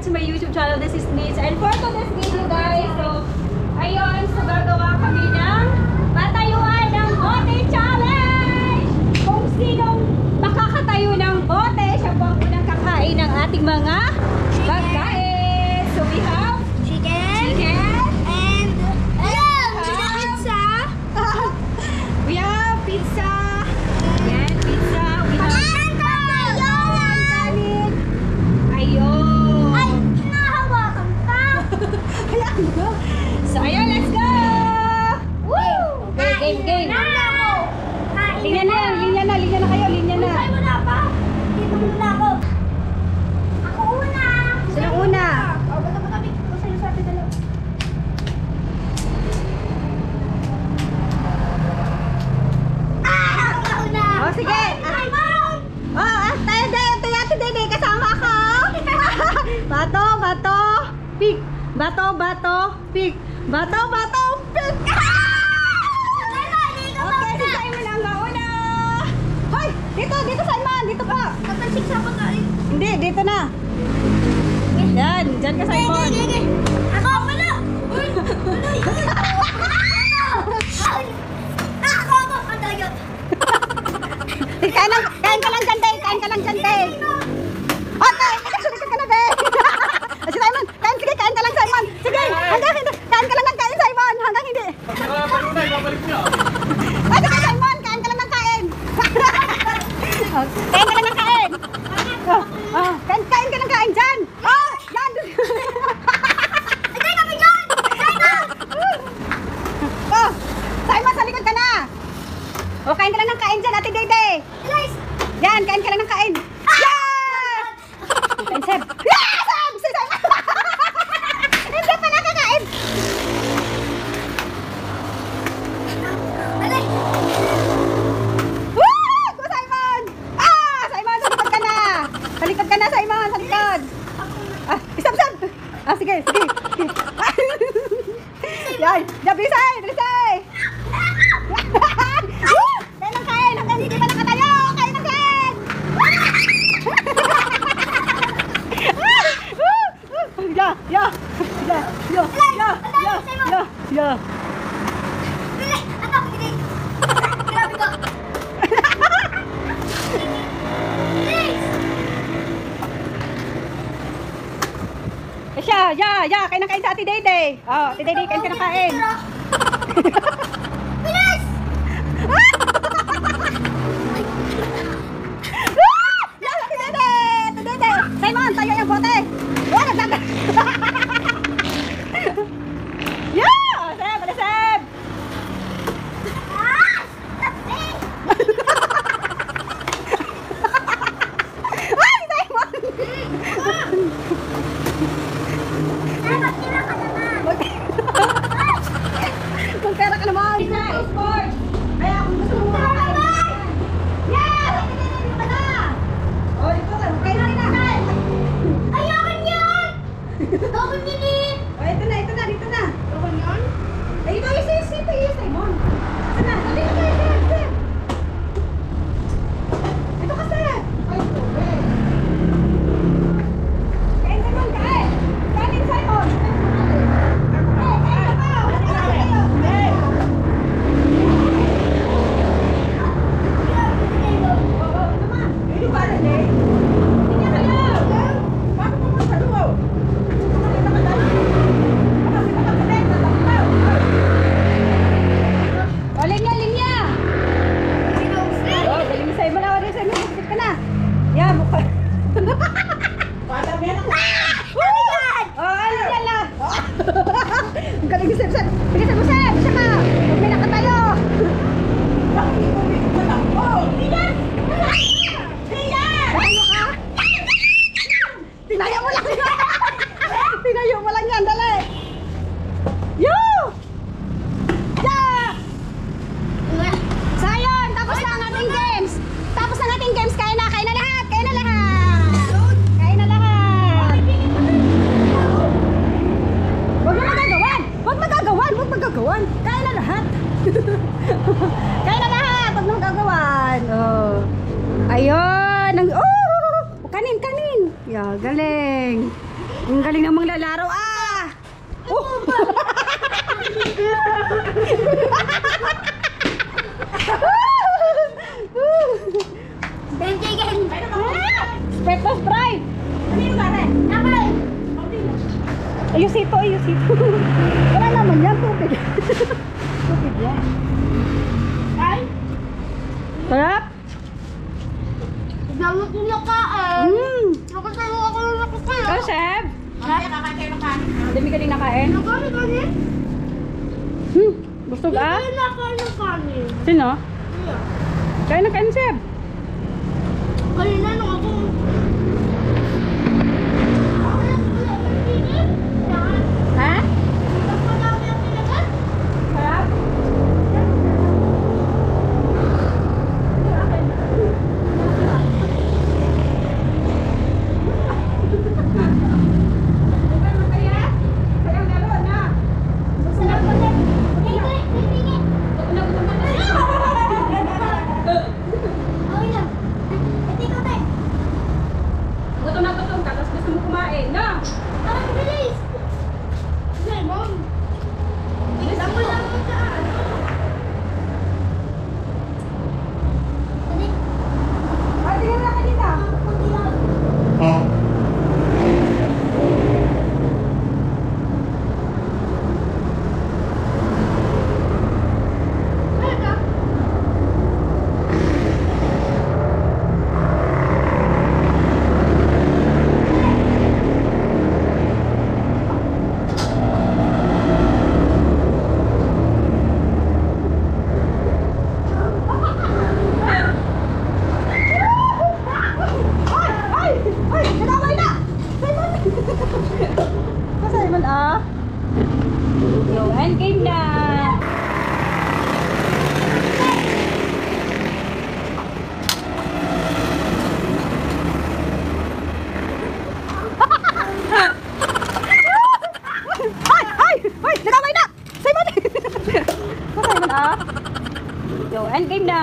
back to my YouTube channel. This is Nitz. And for today's video guys, so ayun, so gagawa kami ng patayuan ng bote challenge! Kung sinong makakatayo ng bote, siya po ang unang kakain ng ating mga pagkain. So we have chicken and pizza. We have pizza. Yan, pizza. We have so ayun, let's go! Woo! Okay, game. Linya na kayo, linya na. Ay, wala pa. Dito muna ako. Ako una. Sino una? O, ba't naman kami? Kung sa'yo sa atin dalawa. Ako una. Oh, sige. Ay, mom! Tayo, kasama ako. Bato, pig. Bato, pig. Bato, pig. Okay, si Simon ang mauna. Hoy, dito Simon, dito pa. Nagtansik sa pagkain. Hindi, dito na. Yan, dyan ka Simon. Ako pala. Uy, ako ang dayot. Kain ka lang dyan, Tay. Okay, nakasunod ka na, Tay. Si Simon, kain ka lang, Simon. Sige, hanggang hindi. Kain ka lang ng kain, Simon. Hanggang hindi. Babalik niyo. Ay, sige, Simon, kain ka lang ng kain. Kain ka lang ng kain. Kain ka ng kain dyan. Yan. Hindi kami dyan. Simon, sa likod ka na. Kain ka lang ng kain dyan, Ate Dede. Guys. Yan, kain ka lang ng kain. Yan! Kain, Seb. Seb! Si Simon! Hindi pa nakakain. Alay. Woo! Go, Simon! Simon, sa likod ka na. Sa likod ka na, Simon. Sa likod. Isab. Sige. Yan. Bilisay. Kain ng kain. Hanggang hindi pa nakatayo. Kain ng kain. Yeah. Bili. Ano? Hindi. Grabe ko. Please. Yeah. Kain ng kain sa Ate Dede. Ate Dede, kain ka ng kain. Bilis. Ate Dede. Simon, tayo yung bote. Nagdaga. Seb. Magpera ka naman. Sport. Kaya kung gusto mo makakain. Yes! Dito na. Ito lang. Kain na. Ayaw niyan. Ayaw niyan. Ito na. Dito na. Ayaw niyan. Ito, Simon. Sana, dito kayo, Seb. Ito ka, Seb. Kain, Simon, kain. Kain, Simon. Linya. Galing ni Simon. Simon, sakit ka na. Yeah, mukha. Linya lang. Ang galing ni Seb. Bilisan mo, Seb. Bisa ka. Huwag may nakatayo. Tinayo ka? Tinayo mo lang yan, dali. So ayun, tapos na ang ating games. Kain na lahat. Huwag magagawan. Kain na lahat. Huwag magagawan. Ayun. Kanin. Yeah, galing. Ang galing namang lalaro. Ah! Oh! Benjigan. Spectral Pride! Ano yung gare? Nakay. Ayos ito, ayos ito. Wala naman yan, tubig. Tubig yan. Ay, Sarap! dami ko nakain. Nakatayo ako ng nakakain. Ikaw, Chef? Kaya kakain kayo ng kanin. Dami ka din nakain? Nakain kanin? Busog ah? Hindi nakain ng kanin. Sino? Iya. Kain na kain, Chef. Kanina nung ako. Ako lang wala ng tingin. Yan. Ha? Ang madami ang kinagat. Sarap? Sarap ko din. Tingin, tingin. Okay lang. Ito ko tayo. Gutom na gutom ka, tapos gusto mo kumain, no? Ang bilis. Hindi, mom. Bilis ako lang mo sa ano. Hindi. Ah, tingnan na ka dito. Kunti lang. Kaya ka? Ay! Ay! Nadamay na! Simon! Simon, ah. Yo, end game na! Ay! Ay! Ay! Nadamay na! Simon! Simon, ah. Yo, end game na!